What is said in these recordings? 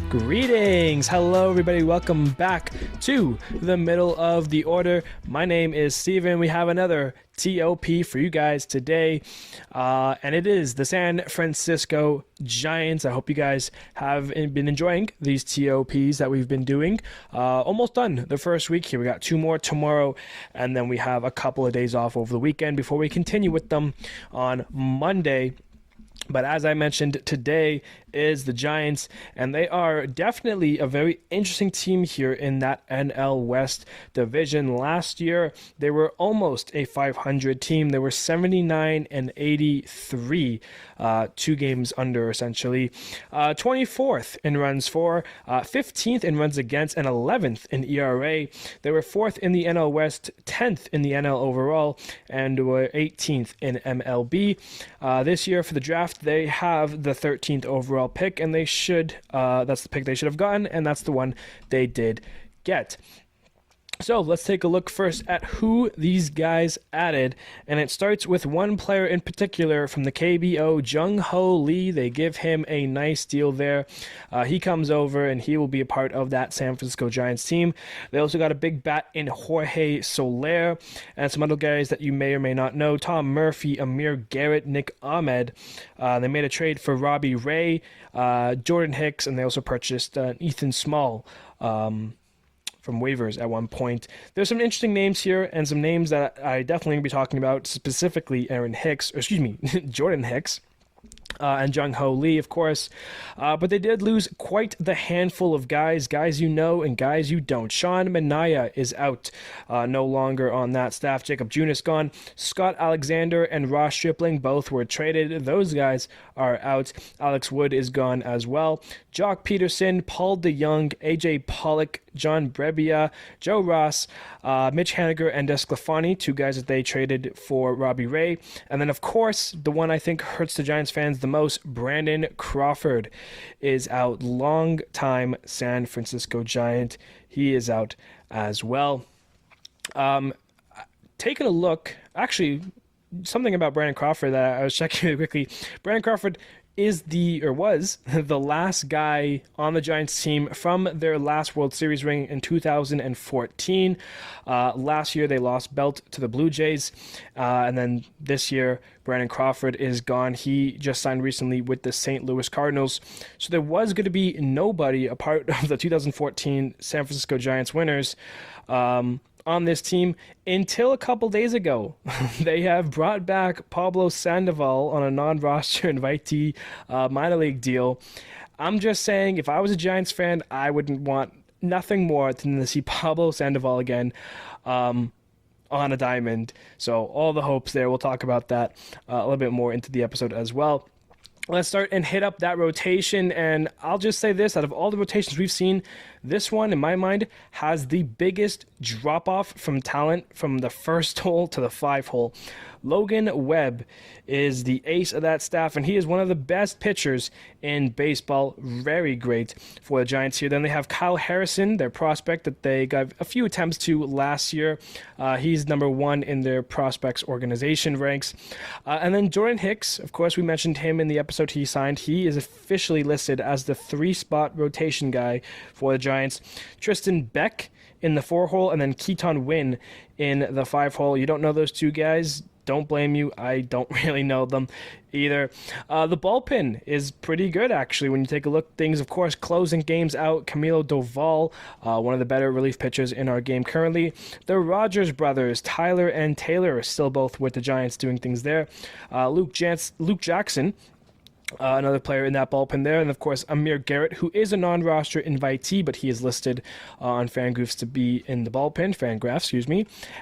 Greetings! Hello, everybody. Welcome back to the middle of the order. My name is Steven. We have another TOP for you guys today, and it is the San Francisco Giants. I hope you guys have been enjoying these TOPs that we've been doing. Almost done the first week here. We got 2 more tomorrow, and then we have a couple of days off over the weekend before we continue with them on Monday. But as I mentioned, today is the Giants, and they are definitely a very interesting team here in that NL West division. Last year, they were almost a 500 team. They were 79 and 83, 2 games under essentially. 24th in runs for, 15th in runs against, and 11th in ERA. They were 4th in the NL West, 10th in the NL overall, and were 18th in MLB. This year for the draft, they have the 13th overall pick, and they should, that's the pick they should have gotten, and that's the one they did get. So let's take a look first at who these guys added, and it starts with one player in particular from the KBO, Jung Hoo Lee. They give him a nice deal there. He comes over, and he will be a part of that San Francisco Giants team. They also got a big bat in Jorge Soler, and some other guys that you may or may not know, Tom Murphy, Amir Garrett, Nick Ahmed. They made a trade for Robbie Ray, Jordan Hicks, and they also purchased Ethan Small from waivers at one point. There's some interesting names here, and some names that I definitely will be talking about, specifically Jordan Hicks. And Jung Hoo Lee, of course. But they did lose quite the handful of guys you know and guys you don't. Sean Manaea is out, no longer on that staff. Jacob Junis gone. Scott Alexander and Ross Stripling both were traded. Those guys are out. Alex Wood is gone as well. Jock Peterson, Paul DeYoung, AJ Pollock, John Brebbia, Joe Ross, Mitch Haniger, and Desclafani, 2 guys that they traded for Robbie Ray. And then, of course, the one I think hurts the Giants fans the most, Brandon Crawford is out. Long-time San Francisco Giant. He is out as well. Taking a look, actually, something about Brandon Crawford that I was checking really quickly. Brandon Crawford was the last guy on the Giants team from their last World Series ring in 2014. Last year, they lost belt to the Blue Jays. And then this year, Brandon Crawford is gone. He just signed recently with the St. Louis Cardinals. So there was going to be nobody a part of the 2014 San Francisco Giants winners on this team until a couple days ago. They have brought back Pablo Sandoval on a non-roster invitee minor league deal. I'm just saying, if I was a Giants fan, I wouldn't want nothing more than to see Pablo Sandoval again on a diamond. So all the hopes there. We'll talk about that a little bit more into the episode as well. Let's start and hit up that rotation, and I'll just say this, out of all the rotations we've seen, this one, in my mind, has the biggest drop-off from talent from the first hole to the 5 hole. Logan Webb is the ace of that staff, and he is one of the best pitchers in baseball. Very great for the Giants here. Then they have Kyle Harrison, their prospect that they got a few attempts to last year. He's number 1 in their prospects organization ranks. And then Jordan Hicks, of course, we mentioned him in the episode he signed. He is officially listed as the 3-spot rotation guy for the Giants. Tristan Beck in the 4 hole, and then Keaton Wynn in the 5 hole. You don't know those 2 guys? Don't blame you. I don't really know them either. The bullpen is pretty good, actually, when you take a look at things. Of course, closing games out, Camilo Doval, one of the better relief pitchers in our game currently. The Rogers brothers, Tyler and Taylor, are still both with the Giants doing things there. Luke Jackson, another player in that bullpen there. And, of course, Amir Garrett, who is a non-roster invitee, but he is listed on Fangraphs to be in the bullpen.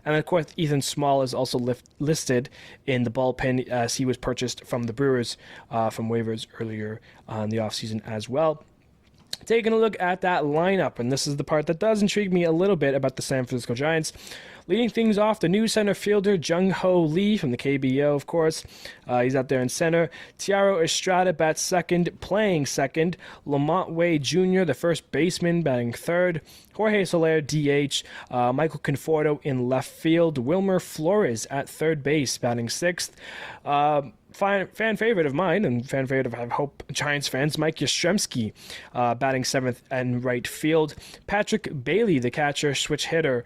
And, of course, Ethan Small is also listed in the bullpen as he was purchased from the Brewers from waivers earlier in the offseason as well. Taking a look at that lineup, and this is the part that does intrigue me a little bit about the San Francisco Giants. Leading things off, the new center fielder, Jung Hoo Lee from the KBO, of course. He's out there in center. Tiago Estrada bats second, playing second. Lamont Wade Jr., the first baseman, batting third. Jorge Soler, DH. Michael Conforto in left field. Wilmer Flores at third base, batting sixth. fan favorite of mine and fan favorite of, I hope, Giants fans, Mike Yastrzemski, batting 7th in right field. Patrick Bailey, the catcher, switch hitter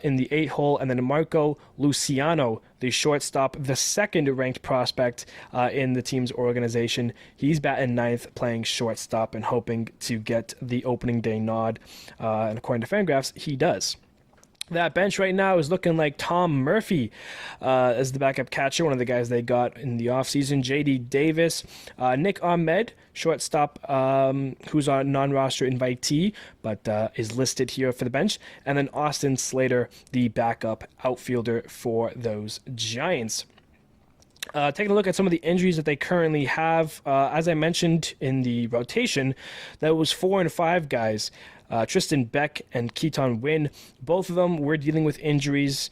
in the 8 hole. And then Marco Luciano, the shortstop, the second-ranked prospect in the team's organization. He's batting 9th, playing shortstop and hoping to get the opening day nod. And according to Fangraphs, he does. That bench right now is looking like Tom Murphy as the backup catcher, one of the guys they got in the offseason. J.D. Davis, Nick Ahmed, shortstop, who's a non-roster invitee, but is listed here for the bench. And then Austin Slater, the backup outfielder for those Giants. Taking a look at some of the injuries that they currently have, as I mentioned in the rotation, that was 4 and 5 guys. Tristan Beck and Keaton Wynn, both of them were dealing with injuries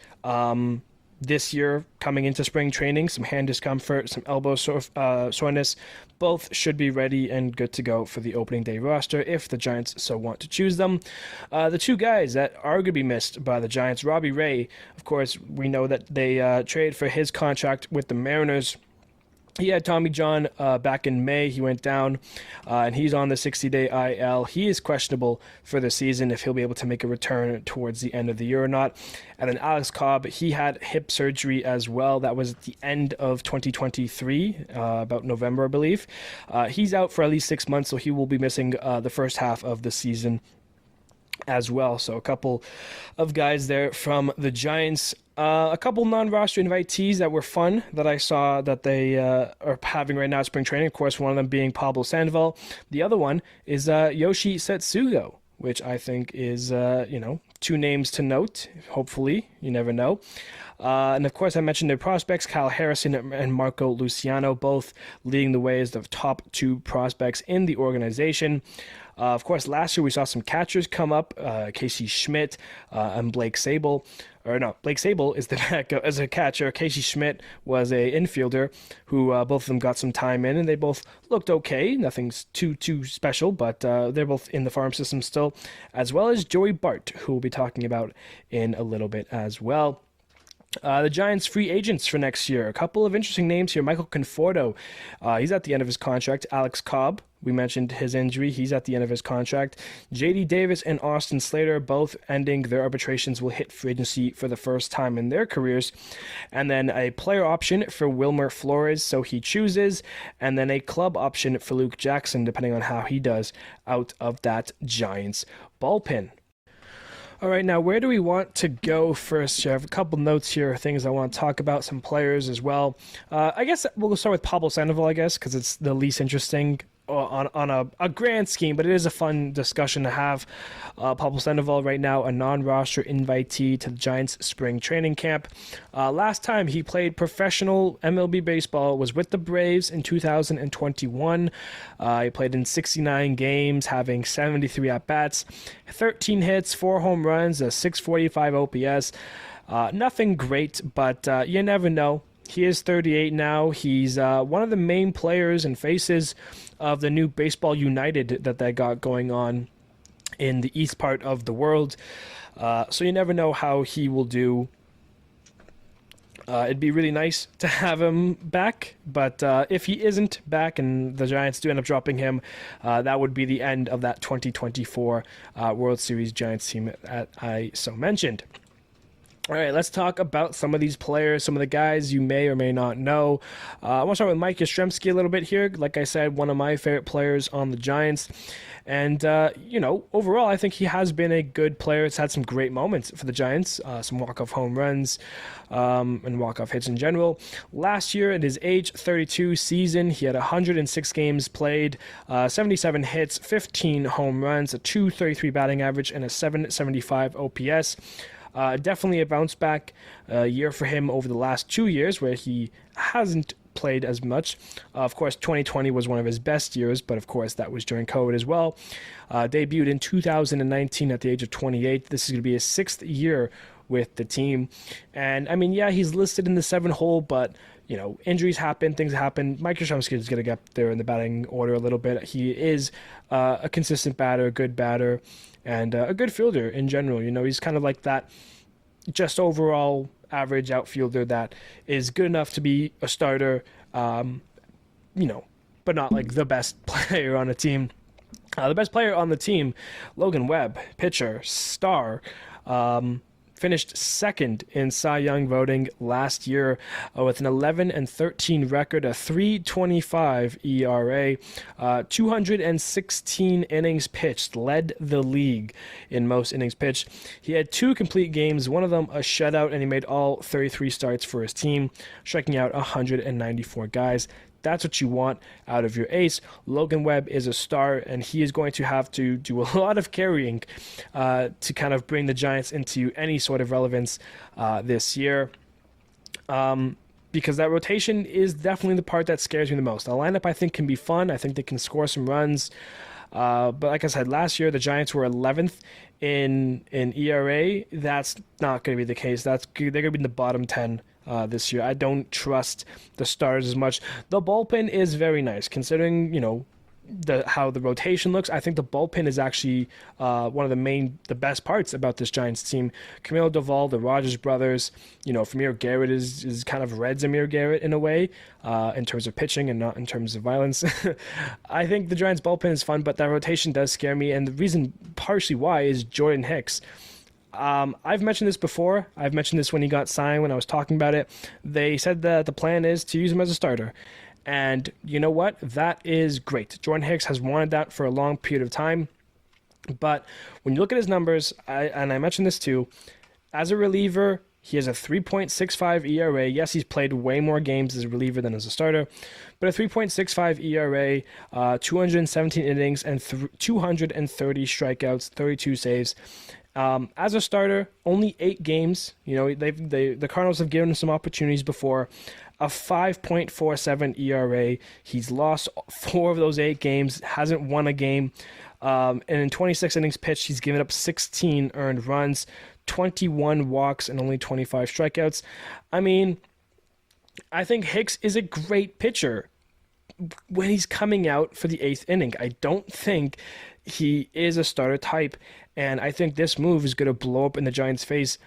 this year coming into spring training, some hand discomfort, some elbow soreness. Both should be ready and good to go for the opening day roster if the Giants so want to choose them. The 2 guys that are going to be missed by the Giants, Robbie Ray, of course, we know that they traded for his contract with the Mariners. He had Tommy John back in May. He went down, and he's on the 60-day IL. He is questionable for the season if he'll be able to make a return towards the end of the year or not. And then Alex Cobb, he had hip surgery as well. That was at the end of 2023, about November, I believe. He's out for at least 6 months, so he will be missing the first half of the season as well. So a couple of guys there from the Giants. A couple non-roster invitees that were fun that I saw that they are having right now at spring training. Of course, one of them being Pablo Sandoval. The other one is Yoshi Setsugo, which I think is, 2 names to note. Hopefully, you never know. And of course, I mentioned their prospects, Kyle Harrison and Marco Luciano, both leading the way as the top 2 prospects in the organization. Of course, last year we saw some catchers come up, Casey Schmidt and Blake Sable. Or no, Blake Sable is the backup as a catcher. Casey Schmidt was a infielder who both of them got some time in, and they both looked okay. Nothing's too special, but they're both in the farm system still, as well as Joey Bart, who we'll be talking about in a little bit as well. The Giants' free agents for next year. A couple of interesting names here. Michael Conforto, he's at the end of his contract. Alex Cobb, we mentioned his injury. He's at the end of his contract. J.D. Davis and Austin Slater, both ending their arbitrations, will hit free agency for the first time in their careers. And then a player option for Wilmer Flores, so he chooses. And then a club option for Luke Jackson, depending on how he does out of that Giants bullpen. All right, now where do we want to go first? I have a couple notes here, things I want to talk about, some players as well. I guess we'll start with Pablo Sandoval, because it's the least interesting on a grand scheme, but it is a fun discussion to have. Pablo Sandoval right now a non-roster invitee to the Giants spring training camp. Last time he played professional MLB baseball was with the Braves in 2021. He played in 69 games, having 73 at-bats, 13 hits, 4 home runs, a 645 OPS. Nothing great, but you never know. He is 38 now. He's one of the main players and faces of the new Baseball United that they got going on in the east part of the world. So you never know how he will do. It'd be really nice to have him back, but if he isn't back and the Giants do end up dropping him, that would be the end of that 2024 World Series Giants team that I so mentioned. All right, let's talk about some of these players, some of the guys you may or may not know. I want to start with Mike Yastrzemski a little bit here. Like I said, one of my favorite players on the Giants. And, overall, I think he has been a good player. It's had some great moments for the Giants, some walk-off home runs and walk-off hits in general. Last year, at his age 32 season, he had 106 games played, 77 hits, 15 home runs, a 233 batting average, and a 775 OPS. Definitely a bounce back year for him over the last 2 years where he hasn't played as much. Of course, 2020 was one of his best years, but of course that was during COVID as well. Debuted in 2019 at the age of 28. This is going to be his 6th year with the team. And, he's listed in the 7-hole, but, injuries happen, things happen. Mike Yastrzemski is going to get there in the batting order a little bit. He is a consistent batter, a good batter, and a good fielder in general. He's kind of like that just overall average outfielder that is good enough to be a starter you know, but not like the best player on the team. The best player on the team, Logan Webb, pitcher, star, finished second in Cy Young voting last year with an 11-13 record, a 3.25 ERA, 216 innings pitched, led the league in most innings pitched. He had 2 complete games, one of them a shutout, and he made all 33 starts for his team, striking out 194 guys. That's what you want out of your ace. Logan Webb is a star, and he is going to have to do a lot of carrying to kind of bring the Giants into any sort of relevance this year. Because that rotation is definitely the part that scares me the most. The lineup, I think, can be fun. I think they can score some runs. But like I said, last year the Giants were 11th in ERA. That's not going to be the case. They're going to be in the bottom 10 this year. I don't trust the starters as much. The bullpen is very nice, considering how the rotation looks. I think the bullpen is actually one of the best parts about this Giants team. Camilo Doval, the Rogers brothers, Amir Garrett is kind of Reds Amir Garrett in a way, in terms of pitching and not in terms of violence. I think the Giants bullpen is fun, but that rotation does scare me, and the reason partially why is Jordan Hicks. I've mentioned this before. I've mentioned this when he got signed, when I was talking about it. They said that the plan is to use him as a starter. And you know what? That is great. Jordan Hicks has wanted that for a long period of time. But when you look at his numbers, and I mentioned this too, as a reliever, he has a 3.65 ERA. Yes, he's played way more games as a reliever than as a starter, but a 3.65 ERA, 217 innings, and 230 strikeouts, 32 saves. As a starter, only 8 games. The Cardinals have given him some opportunities before. A 5.47 ERA. He's lost 4 of those 8 games. Hasn't won a game. And in 26 innings pitched, he's given up 16 earned runs, 21 walks, and only 25 strikeouts. I mean, I think Hicks is a great pitcher when he's coming out for the 8th inning. I don't think he is a starter type, and I think this move is going to blow up in the Giants' face.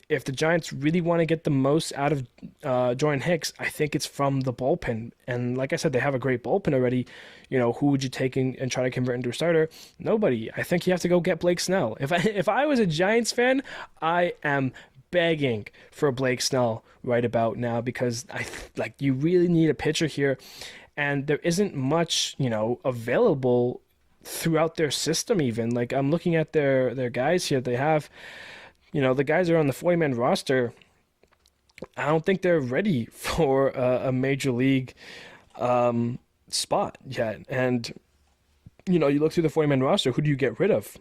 If the Giants really want to get the most out of Jordan Hicks, I think it's from the bullpen. And like I said, they have a great bullpen already. Who would you take and try to convert into a starter? Nobody. I think you have to go get Blake Snell. If I was a Giants fan, I am begging for Blake Snell right about now, because you really need a pitcher here, and there isn't much available throughout their system. Even I'm looking at their guys here. They have the guys are on the 40-man roster. I don't think they're ready for a major league spot yet. And you look through the 40-man roster, who do you get rid of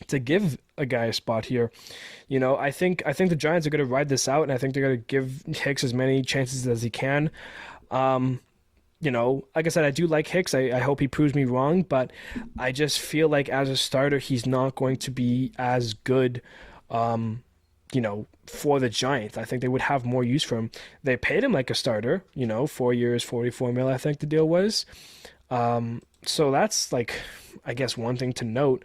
to give a guy a spot here? I think the Giants are going to ride this out, and I think they're going to give Hicks as many chances as he can. Like I said, I do like Hicks. I hope he proves me wrong, but I just feel like as a starter, he's not going to be as good, for the Giants. I think they would have more use for him. They paid him like a starter, 4 years, $44 million, I think the deal was. So that's I guess one thing to note.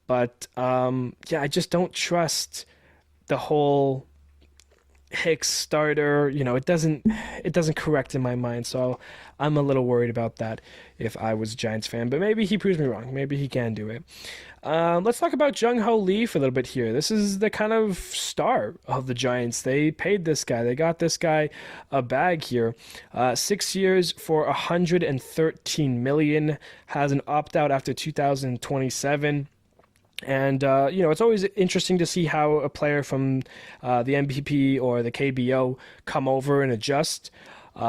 But I just don't trust the whole Hicks starter. It doesn't correct in my mind, so I'm a little worried about that if I was a Giants fan, but maybe he proves me wrong. Maybe he can do it. Let's talk about Jung Hoo Lee for a little bit here. This is the kind of star of the Giants. They paid this guy. They got this guy a bag here. 6 years for $113 million. Has an opt-out after 2027. And, it's always interesting to see how a player from the MVP or the KBO come over and adjust.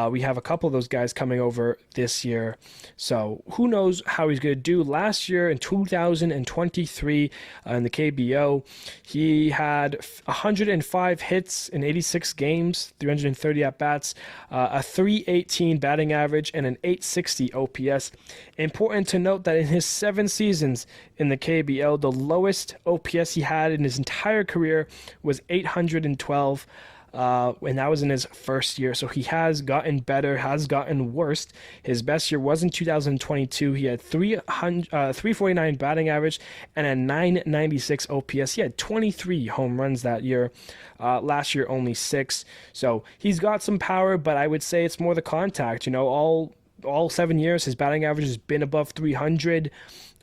We have a couple of those guys coming over this year, so who knows how he's going to do. Last year in 2023 in the KBO, he had 105 hits in 86 games, 330 at-bats, a 318 batting average, and an 860 OPS. Important to note that in his 7 seasons in the KBO, the lowest OPS he had in his entire career was 812. and that was in his first year. So he has gotten better, has gotten worse. His best year was in 2022. He had 349 batting average and a 996 OPS. He had 23 home runs that year. Last year, only 6. So he's got some power, but I would say it's more the contact. All 7 years, his batting average has been above 300.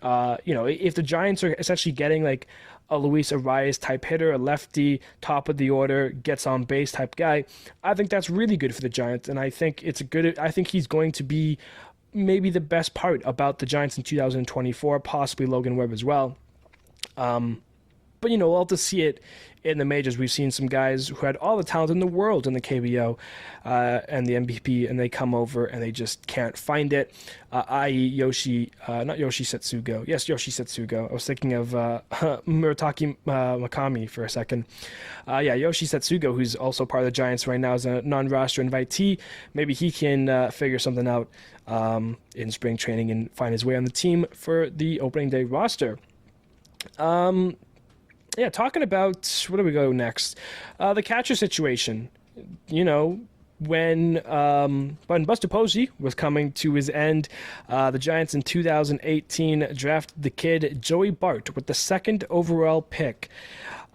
If the Giants are essentially getting like a Luis Arias type hitter, a lefty, top of the order, gets on base type guy, I think that's really good for the Giants, and I think I think he's going to be maybe the best part about the Giants in 2024, possibly Logan Webb as well. But we'll have to see it in the majors. We've seen some guys who had all the talent in the world in the KBO and the MVP, and they come over and they just can't find it. I.e. not Yoshi Setsugo. Yes, Yoshi Setsugo. I was thinking of Murataki Makami for a second. Yoshi Setsugo, who's also part of the Giants right now, is a non-roster invitee. Maybe he can figure something out in spring training and find his way on the team for the opening day roster. Talking about, where do we go next? The catcher situation. When Buster Posey was coming to his end, the Giants in 2018 drafted the kid Joey Bart with the 2nd overall pick.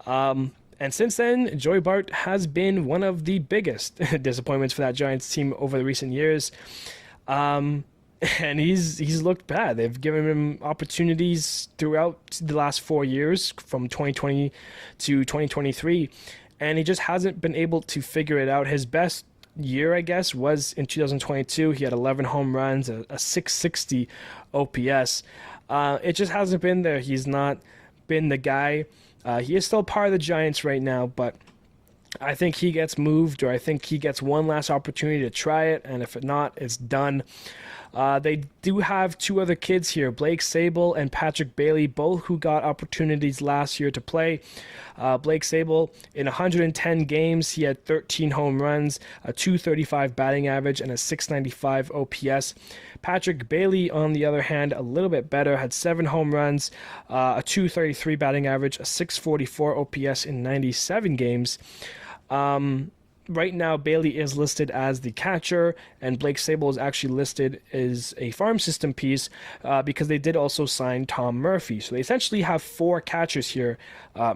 And since then, Joey Bart has been one of the biggest disappointments for that Giants team over the recent years. And he's looked bad. They've given him opportunities throughout the last 4 years, from 2020 to 2023, and he just hasn't been able to figure it out. His best year, I guess, was in 2022. He had 11 home runs, a 660 OPS. It just hasn't been there. He's not been the guy. He is still part of the Giants right now, but I think he gets moved, or I think he gets one last opportunity to try it, and if not, it's done. They do have 2 other kids here, Blake Sable and Patrick Bailey, both who got opportunities last year to play. Blake Sable, in 110 games, he had 13 home runs, a 235 batting average, and a 695 OPS. Patrick Bailey, on the other hand, a little bit better, had 7 home runs, a 233 batting average, a 644 OPS in 97 games. Right now, Bailey is listed as the catcher, and Blake Sable is actually listed as a farm system piece because they did also sign Tom Murphy. So they essentially have 4 catchers here,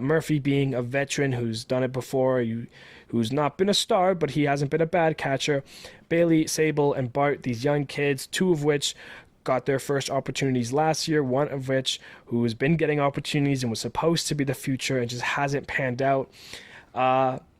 Murphy being a veteran who's done it before, who's not been a star, but he hasn't been a bad catcher. Bailey, Sable, and Bart, these young kids, 2 of which got their first opportunities last year, one of which who has been getting opportunities and was supposed to be the future and just hasn't panned out.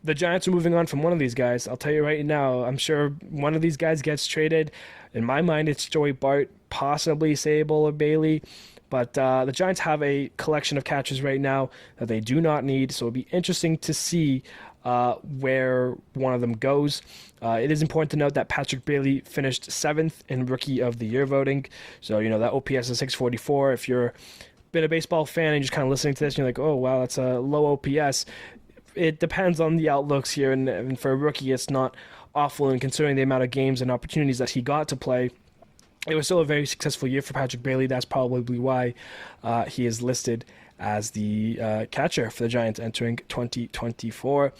The Giants are moving on from one of these guys. I'll tell you right now, I'm sure one of these guys gets traded. In my mind, it's Joey Bart, possibly Sable or Bailey. But the Giants have a collection of catchers right now that they do not need, so it'll be interesting to see where one of them goes. It is important to note that Patrick Bailey finished 7th in Rookie of the Year voting. So, that OPS is 644. If you're been a baseball fan and you're just kind of listening to this, and you're like, oh, wow, that's a low OPS. It depends on the outlooks here, and for a rookie, it's not awful. And considering the amount of games and opportunities that he got to play, it was still a very successful year for Patrick Bailey. That's probably why he is listed as the catcher for the Giants entering 2024.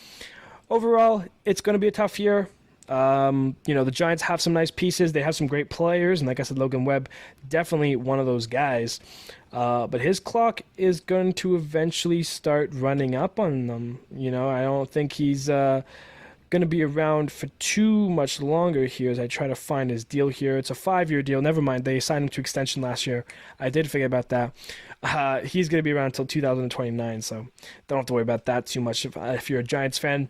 Overall, it's going to be a tough year. The Giants have some nice pieces. They have some great players, and like I said, Logan Webb, definitely one of those guys. But his clock is going to eventually start running up on them. I don't think he's going to be around for too much longer here as I try to find his deal here. It's a 5-year deal. Never mind, they signed him to extension last year. I did forget about that. He's going to be around until 2029, so don't have to worry about that too much if you're a Giants fan.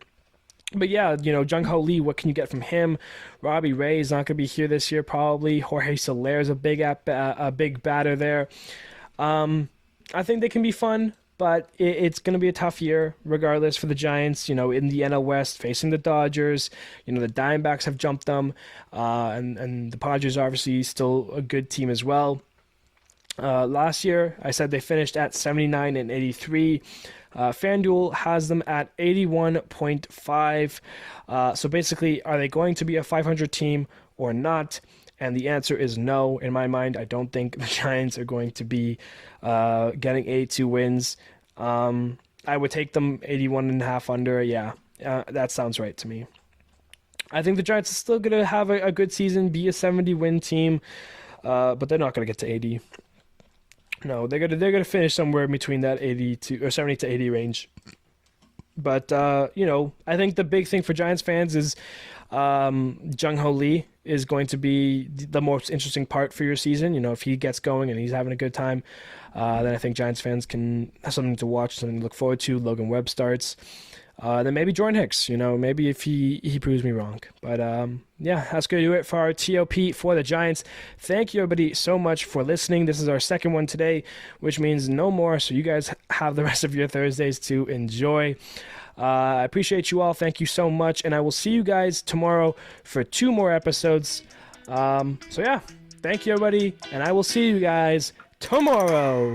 But yeah, Jung Hoo Lee, what can you get from him? Robbie Ray is not going to be here this year probably. Jorge Soler is a big batter there. I think they can be fun, but it's going to be a tough year regardless for the Giants, in the NL West, facing the Dodgers. The Diamondbacks have jumped them, and the Padres are obviously still a good team as well. Last year, I said they finished at 79 and 83. FanDuel has them at 81.5. So basically, are they going to be a 500 team or not? And the answer is no. In my mind, I don't think the Giants are going to be getting 82 wins. I would take them 81.5 under. Yeah, That sounds right to me. I think the Giants are still going to have a good season, be a 70-win team, but they're not going to get to 80. No, they're gonna finish somewhere between that 80 to or 70 to 80 range. But I think the big thing for Giants fans is Jung Hoo Lee is going to be the most interesting part for your season. If he gets going and he's having a good time, then I think Giants fans can have something to watch, something to look forward to. Logan Webb starts. Then maybe Jordan Hicks, maybe if he proves me wrong. But yeah, that's going to do it for our TOP for the Giants. Thank you, everybody, so much for listening. This is our second one today, which means no more. So you guys have the rest of your Thursdays to enjoy. I appreciate you all. Thank you so much. And I will see you guys tomorrow for 2 more episodes. So yeah, thank you, everybody. And I will see you guys tomorrow.